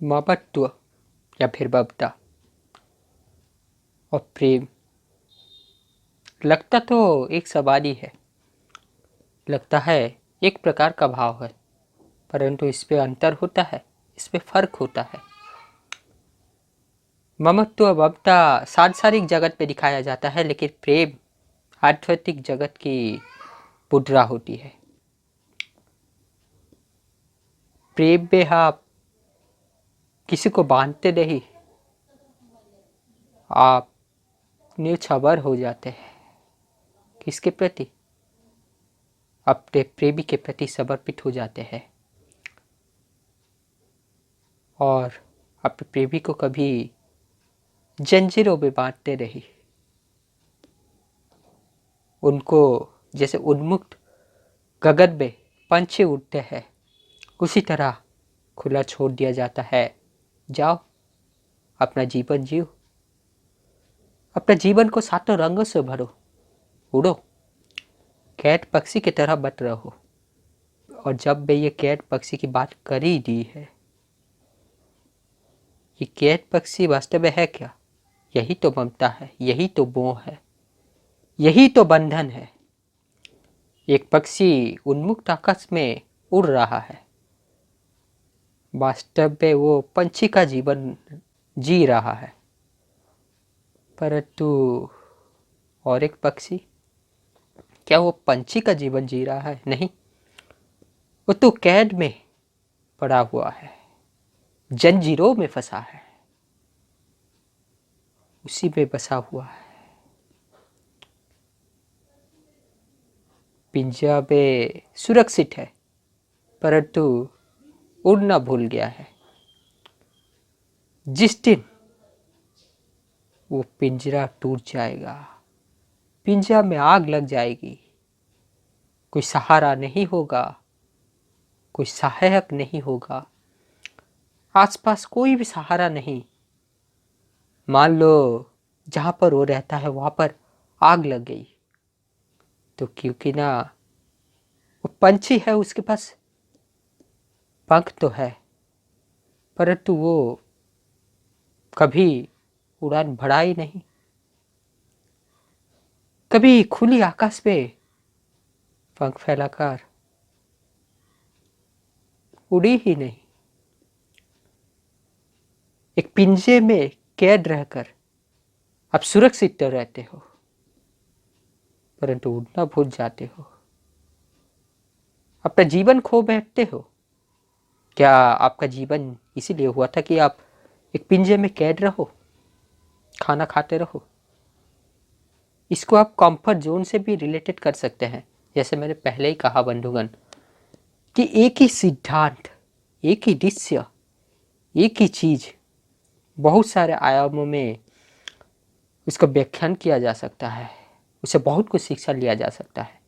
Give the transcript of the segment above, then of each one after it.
ममत्व या फिर ममता और प्रेम लगता तो एक सवाल ही है। लगता है एक प्रकार का भाव है, परंतु इस पे अंतर होता है, इस पे फर्क होता है। ममत्व ममता सांसारिक जगत में दिखाया जाता है, लेकिन प्रेम आध्यात्मिक जगत की मुद्रा होती है। प्रेम में आप किसी को बांधते नहीं, आप निर्भर हो जाते हैं। किसके प्रति? अपने प्रेमी के प्रति समर्पित हो जाते हैं और अपने प्रेमी को कभी जंजीरों में बांधते नहीं। उनको जैसे उन्मुक्त गगन में पंछी उड़ते हैं, उसी तरह खुला छोड़ दिया जाता है। जाओ, अपना जीवन जियो, अपने जीवन को सातों रंगों से भरो, उड़ो, कैट पक्षी की तरह मत रहो। और जब मैं ये कैट पक्षी की बात कर ही दी है, ये कैट पक्षी वास्तव में है क्या? यही तो ममता है, यही तो मोह है, यही तो बंधन है। एक पक्षी उन्मुक्त आकाश में उड़ रहा है, वास्तव में वो पंछी का जीवन जी रहा है। परंतु और एक पक्षी, क्या वो पंछी का जीवन जी रहा है? नहीं, वो तो कैद में पड़ा हुआ है, जंजीरों में फंसा है, उसी में बसा हुआ है। पिंजरा में सुरक्षित है, परंतु उड़ना भूल गया है। जिस दिन वो पिंजरा टूट जाएगा, पिंजरा में आग लग जाएगी, कोई सहारा नहीं होगा, कोई सहायक नहीं होगा, आसपास कोई भी सहारा नहीं। मान लो जहां पर वो रहता है वहां पर आग लग गई, तो क्योंकि ना वो पंछी है, उसके पास पंख तो है, परंतु वो कभी उड़ान भरा ही नहीं, कभी खुली आकाश पे पंख फैलाकर उड़ी ही नहीं। एक पिंजरे में कैद रहकर आप सुरक्षित तो रहते हो, परंतु उड़ना भूल जाते हो, अपना जीवन खो बैठते हो। क्या आपका जीवन इसीलिए हुआ था कि आप एक पिंजरे में कैद रहो, खाना खाते रहो? इसको आप कंफर्ट जोन से भी रिलेटेड कर सकते हैं। जैसे मैंने पहले ही कहा बंधुगण, कि एक ही सिद्धांत, एक ही दृश्य, एक ही चीज बहुत सारे आयामों में उसका व्याख्यान किया जा सकता है, उसे बहुत कुछ शिक्षा लिया जा सकता है।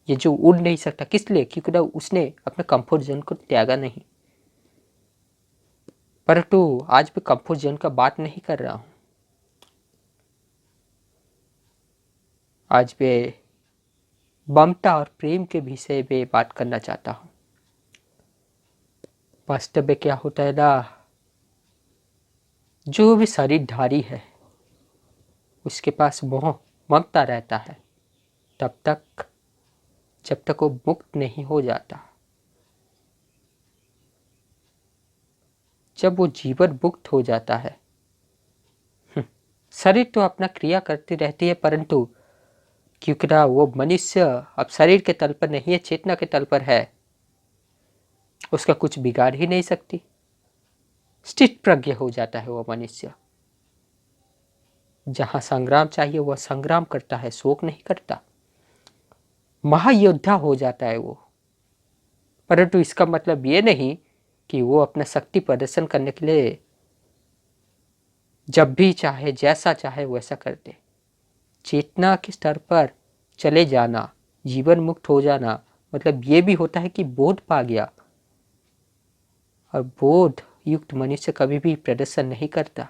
ये जो उड़ नहीं सकता, किस लिए? क्योंकि ना उसने अपने कंफर्ट जोन को त्यागा नहीं। परंतु आज मैं कंफर्ट जोन का बात नहीं कर रहा हूं, आज मैं ममता और प्रेम के विषय में बात करना चाहता हूं। वास्तव में क्या होता है ना, जो भी शरीरधारी है उसके पास मोह ममता रहता है, तब तक जब तक वो मुक्त नहीं हो जाता। जब वो जीवन मुक्त हो जाता है, शरीर तो अपना क्रिया करती रहती है, परंतु क्योंकि ना वो मनुष्य अब शरीर के तल पर नहीं है, चेतना के तल पर है, उसका कुछ बिगाड़ ही नहीं सकती। स्थित प्रज्ञ हो जाता है वो मनुष्य। जहां संग्राम चाहिए वह संग्राम करता है, शोक नहीं करता, महायोद्धा हो जाता है वो। परंतु इसका मतलब ये नहीं कि वो अपना शक्ति प्रदर्शन करने के लिए जब भी चाहे जैसा चाहे वैसा कर दे। चेतना के स्तर पर चले जाना, जीवन मुक्त हो जाना, मतलब ये भी होता है कि बोध पा गया। और बोध युक्त मनुष्य कभी भी प्रदर्शन नहीं करता,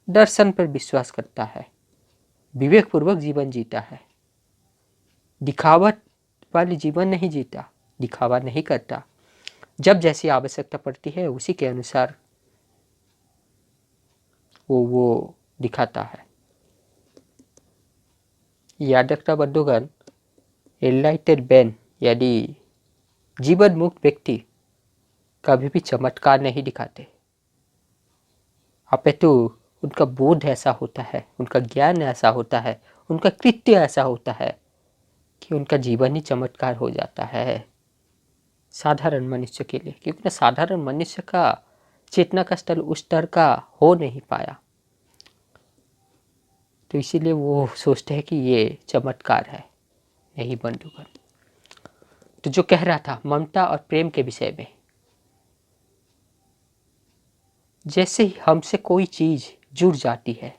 दर्शन पर विश्वास करता है, विवेक पूर्वक जीवन जीता है, दिखावट वाली जीवन नहीं जीता, दिखावा नहीं करता। जब जैसी आवश्यकता पड़ती है उसी के अनुसार वो दिखाता है। याद रखना बंधुगण, एनलाइटेड मैन यानी जीवन मुक्त व्यक्ति कभी भी चमत्कार नहीं दिखाते, अपितु उनका बोध ऐसा होता है, उनका ज्ञान ऐसा होता है, उनका कृत्य ऐसा होता है कि उनका जीवन ही चमत्कार हो जाता है साधारण मनुष्य के लिए, क्योंकि ना साधारण मनुष्य का चेतना का स्तर उस स्तर का हो नहीं पाया, तो इसीलिए वो सोचते हैं कि ये चमत्कार है। नहीं बंधुगण, तो जो कह रहा था ममता और प्रेम के विषय में, जैसे ही हमसे कोई चीज जुड़ जाती है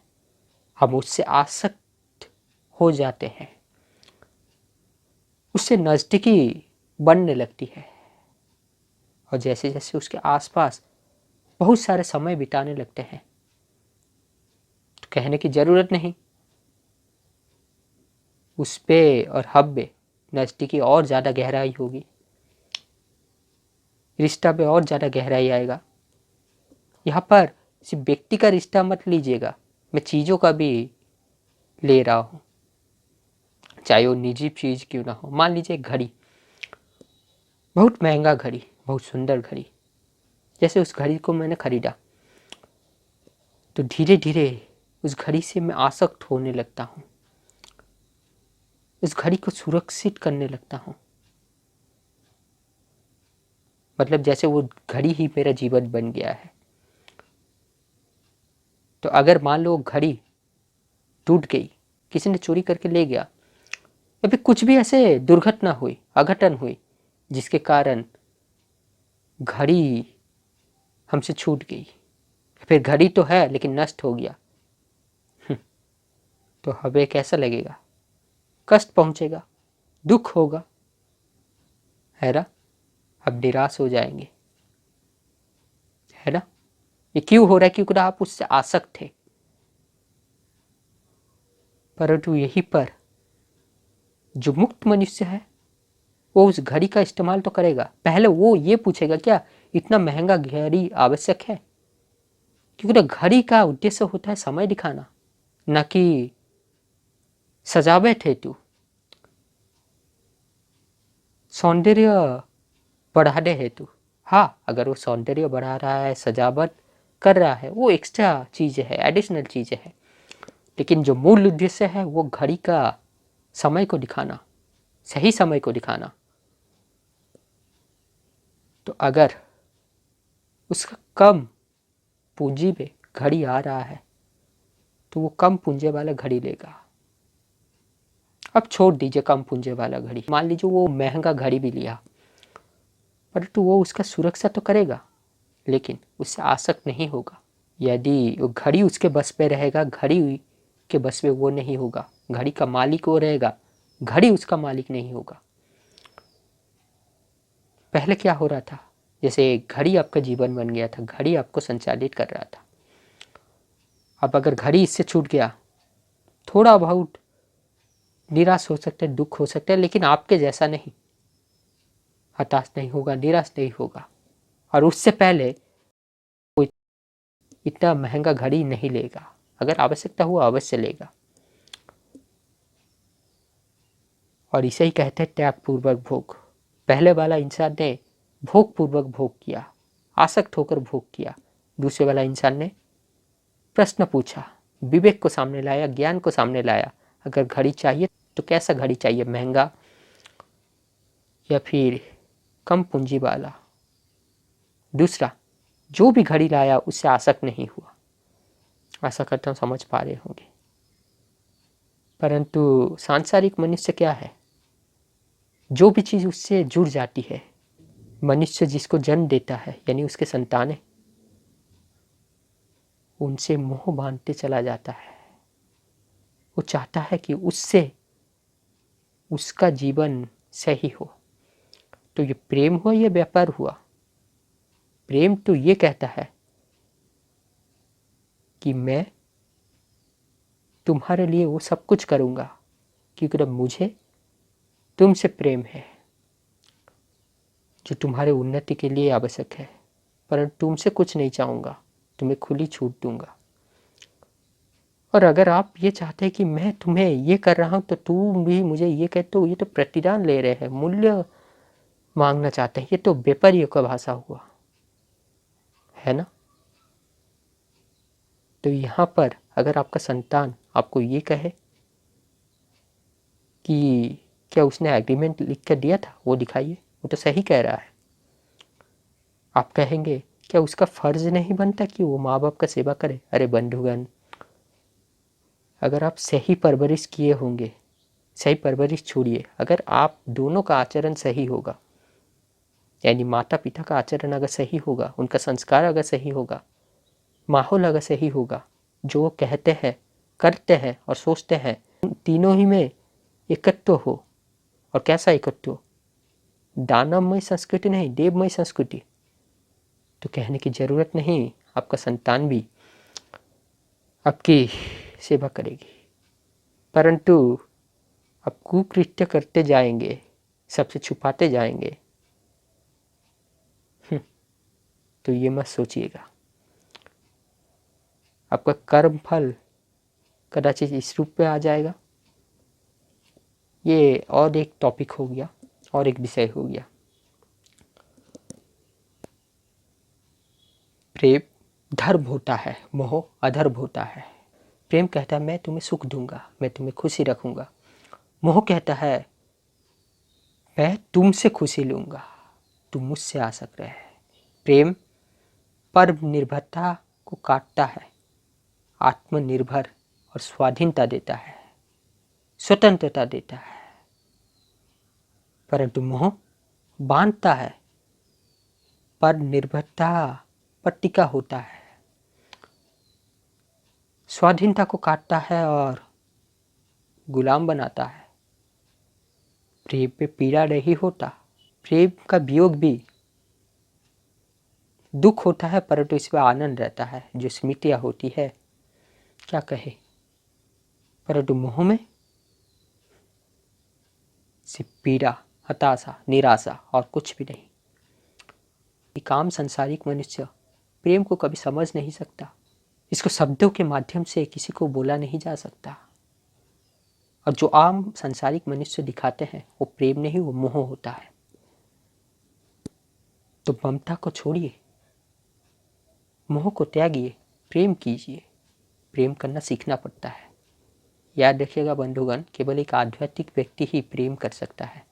हम उससे आसक्त हो जाते हैं, उससे नजदीकी बनने लगती है और जैसे जैसे उसके आसपास बहुत सारे समय बिताने लगते हैं, तो कहने की जरूरत नहीं, उस पे और हम में नजदीकी और ज़्यादा गहराई होगी, रिश्ता पे और ज़्यादा गहराई आएगा। यहाँ पर सिर्फ व्यक्ति का रिश्ता मत लीजिएगा, मैं चीज़ों का भी ले रहा हूँ, चाहे वो निजी चीज़ क्यों ना हो। मान लीजिए घड़ी, बहुत महंगा घड़ी, बहुत सुंदर घड़ी, जैसे उस घड़ी को मैंने खरीदा तो धीरे धीरे उस घड़ी से मैं आसक्त होने लगता हूँ, इस घड़ी को सुरक्षित करने लगता हूँ, मतलब जैसे वो घड़ी ही मेरा जीवन बन गया है। तो अगर मान लो घड़ी टूट गई, किसी ने चोरी करके ले गया, या फिर कुछ भी ऐसे दुर्घटना हुई, अघटन हुई जिसके कारण घड़ी हमसे छूट गई, फिर घड़ी तो है लेकिन नष्ट हो गया, तो हमें कैसा लगेगा? कष्ट पहुंचेगा, दुख होगा, है ना? अब निराश हो जाएंगे, है ना? ये क्यों हो रहा है? क्योंकि आप उससे आसक्त थे। परंतु यहीं पर जो मुक्त मनुष्य है वो उस घड़ी का इस्तेमाल तो करेगा, पहले वो ये पूछेगा क्या इतना महंगा घड़ी आवश्यक है? क्योंकि घड़ी का उद्देश्य होता है समय दिखाना, न कि सजावट हेतु, सौंदर्य बढ़ाने हेतु। हाँ, अगर वो सौंदर्य बढ़ा रहा है, सजावट कर रहा है, वो एक्स्ट्रा चीज़ें है, एडिशनल चीज़ें है, लेकिन जो मूल उद्देश्य है वो घड़ी का समय को दिखाना, सही समय को दिखाना। तो अगर उसका कम पूंजी में घड़ी आ रहा है तो वो कम पूंजी वाला घड़ी लेगा। अब छोड़ दीजिए कम पूंजी वाला घड़ी, मान लीजिए वो महंगा घड़ी भी लिया, परंतु वो उसका सुरक्षा तो करेगा लेकिन उससे आसक्त नहीं होगा। यदि वो घड़ी उसके बस पे रहेगा, घड़ी के बस में वो नहीं होगा, घड़ी का मालिक वो रहेगा, घड़ी उसका मालिक नहीं होगा। पहले क्या हो रहा था, जैसे घड़ी आपका जीवन बन गया था, घड़ी आपको संचालित कर रहा था। अब अगर घड़ी इससे छूट गया, थोड़ा बहुत निराश हो सकता है, दुख हो सकता है, लेकिन आपके जैसा नहीं, हताश नहीं होगा, निराश नहीं होगा। और उससे पहले कोई इतना महंगा घड़ी नहीं लेगा, अगर आवश्यकता हुआ अवश्य लेगा। और इसे ही कहते हैं त्याग पूर्वक भोग। पहले वाला इंसान ने भोग पूर्वक भोग किया, आसक्त होकर भोग किया, दूसरे वाला इंसान ने प्रश्न पूछा, विवेक को सामने लाया, ज्ञान को सामने लाया, अगर घड़ी चाहिए तो कैसा घड़ी चाहिए, महंगा या फिर कम पूंजी वाला। दूसरा, जो भी घड़ी लाया उससे आसक्त नहीं हुआ। आशा करता हूँ समझ पा रहे होंगे। परंतु सांसारिक मनुष्य क्या है, जो भी चीज़ उससे जुड़ जाती है, मनुष्य जिसको जन्म देता है यानी उसके संतानें, उनसे मोह बांधते चला जाता है। वो चाहता है कि उससे उसका जीवन सही हो। तो ये प्रेम हुआ, ये व्यापार हुआ। प्रेम तो ये कहता है कि मैं तुम्हारे लिए वो सब कुछ करूँगा क्योंकि मुझे तुमसे प्रेम है। जो तुम्हारे उन्नति के लिए आवश्यक है, परंतु तुमसे कुछ नहीं चाहूँगा, तुम्हें खुली छूट दूंगा। और अगर आप ये चाहते हैं कि मैं तुम्हें ये कर रहा हूँ तो तुम भी मुझे ये कहते हो, ये तो प्रतिदान ले रहे हैं, मूल्य मांगना चाहते हैं, ये तो बेपरियों का भाषा हुआ, है ना। तो यहाँ पर अगर आपका संतान आपको ये कहे कि क्या उसने एग्रीमेंट लिख कर दिया था, वो दिखाइए, वो तो सही कह रहा है। आप कहेंगे क्या उसका फर्ज नहीं बनता कि वो माँ बाप का सेवा करे? अरे बंधुगण, अगर आप सही परवरिश किए होंगे, सही परवरिश छोड़िए, अगर आप दोनों का आचरण सही होगा, यानी माता पिता का आचरण अगर सही होगा, उनका संस्कार अगर सही होगा, माहौल अगर सही होगा, जो वो कहते हैं, करते हैं और सोचते हैं, तीनों ही में एकत्व हो। और कैसा एकत्व? दानमय संस्कृति नहीं, देवमय संस्कृति। तो कहने की जरूरत नहीं, आपका संतान भी आपकी सेवा करेगी। परंतु आप कुकृत्य करते जाएंगे, सबसे छुपाते जाएंगे, तो ये मत सोचिएगा, आपका कर्म फल कदाचित इस रूप में आ जाएगा। ये और एक टॉपिक हो गया, और एक विषय हो गया। प्रेम धर्म होता है, मोह अधर्म होता है। प्रेम कहता है मैं तुम्हें सुख दूंगा, मैं तुम्हें खुशी रखूंगा। मोह कहता है मैं तुमसे खुशी लूंगा, तुम मुझसे आसक्त रहे। प्रेम पर निर्भरता को काटता है, आत्मनिर्भर और स्वाधीनता देता है, स्वतंत्रता देता है। परंतु मोह बांधता है, पर निर्भरता पर टिका होता है, स्वाधीनता को काटता है और गुलाम बनाता है। प्रेम पे पीड़ा नहीं होता, प्रेम का वियोग भी दुख होता है, परंतु इसमें आनंद रहता है, जो स्मृतियाँ होती है, क्या कहे। परंतु मोह में सिर्फ पीड़ा, हताशा, निराशा और कुछ भी नहीं। काम संसारिक मनुष्य प्रेम को कभी समझ नहीं सकता, इसको शब्दों के माध्यम से किसी को बोला नहीं जा सकता। और जो आम संसारिक मनुष्य दिखाते हैं वो प्रेम नहीं, वो मोह होता है। तो ममता को छोड़िए, मोह को त्यागिए, प्रेम कीजिए। प्रेम करना सीखना पड़ता है। याद रखिएगा बंधुगण, केवल एक आध्यात्मिक व्यक्ति ही प्रेम कर सकता है,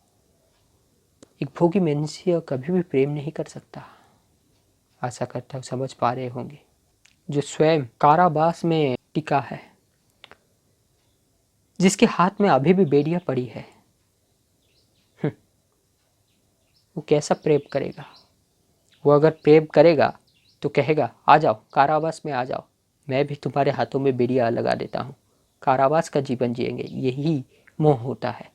एक भोगी मनुष्य कभी भी प्रेम नहीं कर सकता। आशा करता हूँ समझ पा रहे होंगे। जो स्वयं कारावास में टिका है, जिसके हाथ में अभी भी बेड़ियां पड़ी है, वो कैसा प्रेम करेगा? वो अगर प्रेम करेगा तो कहेगा आ जाओ कारावास में आ जाओ, मैं भी तुम्हारे हाथों में बेड़ियां लगा देता हूँ, कारावास का जीवन जिएंगे। यही मोह होता है।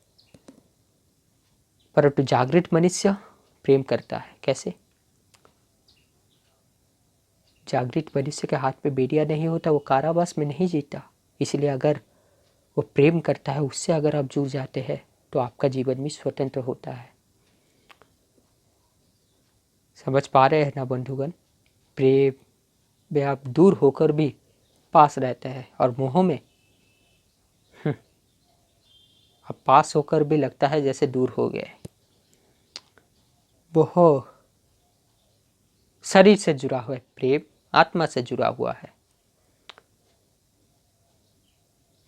परंतु जागृत मनुष्य प्रेम करता है। कैसे? जागृत मनुष्य के हाथ में बेड़ियां नहीं होता, वो कारावास में नहीं जीता। इसलिए अगर वो प्रेम करता है, उससे अगर आप जुड़ जाते हैं तो आपका जीवन भी स्वतंत्र होता है। समझ पा रहे हैं ना बंधुगण? प्रेम में आप दूर होकर भी पास रहते हैं, और मोह में अब पास होकर भी लगता है जैसे दूर हो गए। वो शरीर से जुड़ा हुआ है, प्रेम आत्मा से जुड़ा हुआ है।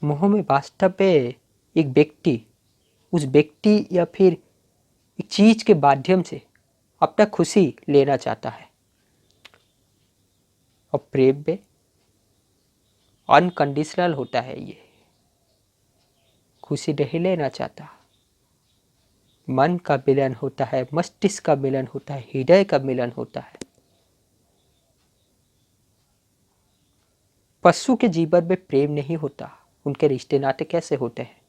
मोह में वास्तव में एक व्यक्ति, उस व्यक्ति या फिर एक चीज के माध्यम से अपना खुशी लेना चाहता है, और प्रेम में अनकंडीशनल होता है। ये खुशी नहीं लेना चाहता, मन का मिलन होता है, मस्तिष्क का मिलन होता है, हृदय का मिलन होता है। पशु के जीवन में प्रेम नहीं होता, उनके रिश्ते नाते कैसे होते हैं?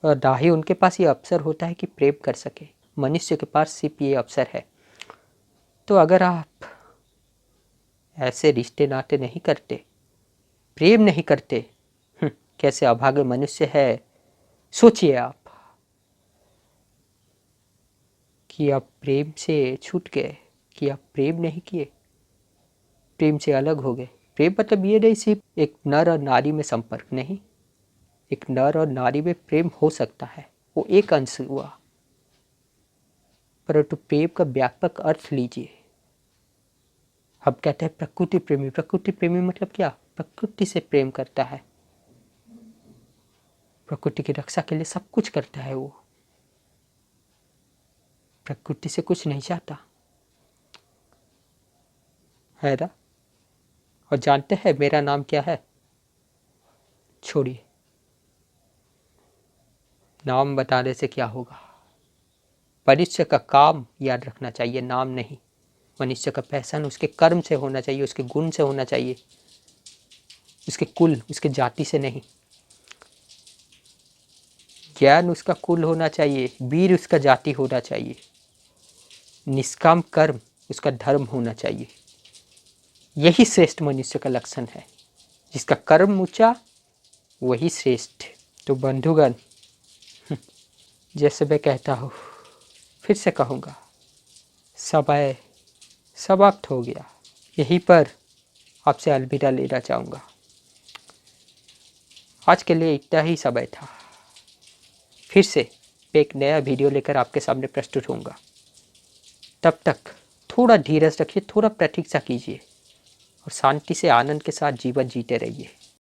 और ना ही उनके पास ये अवसर होता है कि प्रेम कर सके। मनुष्य के पास सिर्फ ये अवसर है। तो अगर आप ऐसे रिश्ते नाते नहीं करते, प्रेम नहीं करते, कैसे अभागे मनुष्य है। सोचिए आप कि आप प्रेम से छूट गए, कि आप प्रेम नहीं किए, प्रेम से अलग हो गए। प्रेम मतलब ये नहीं सिर्फ एक नर और नारी में संपर्क, नहीं, एक नर और नारी में प्रेम हो सकता है, वो एक अंश हुआ, परंतु प्रेम का व्यापक अर्थ लीजिए। हम कहते हैं प्रकृति प्रेमी। प्रकृति प्रेमी मतलब क्या? प्रकृति से प्रेम करता है, प्रकृति की रक्षा के लिए सब कुछ करता है, वो प्रकृति से कुछ नहीं चाहता है ना। और जानते हैं मेरा नाम क्या है? छोड़िए, नाम बताने से क्या होगा। मनुष्य का काम याद रखना चाहिए, नाम नहीं। मनुष्य का पहचान उसके कर्म से होना चाहिए, उसके गुण से होना चाहिए, उसके कुल, उसके जाति से नहीं। ज्ञान उसका कुल होना चाहिए, वीर उसका जाति होना चाहिए, निष्काम कर्म उसका धर्म होना चाहिए। यही श्रेष्ठ मनुष्य का लक्षण है। जिसका कर्म ऊंचा वही श्रेष्ठ। तो बंधुगण, जैसे मैं कहता हूँ, फिर से कहूँगा, समय समाप्त हो गया। यहीं पर आपसे अलविदा लेना चाहूँगा। आज के लिए इतना ही समय था। फिर से एक नया वीडियो लेकर आपके सामने प्रस्तुत होऊंगा। तब तक थोड़ा धीरज रखिए, थोड़ा प्रतीक्षा कीजिए और शांति से आनंद के साथ जीवन जीते रहिए।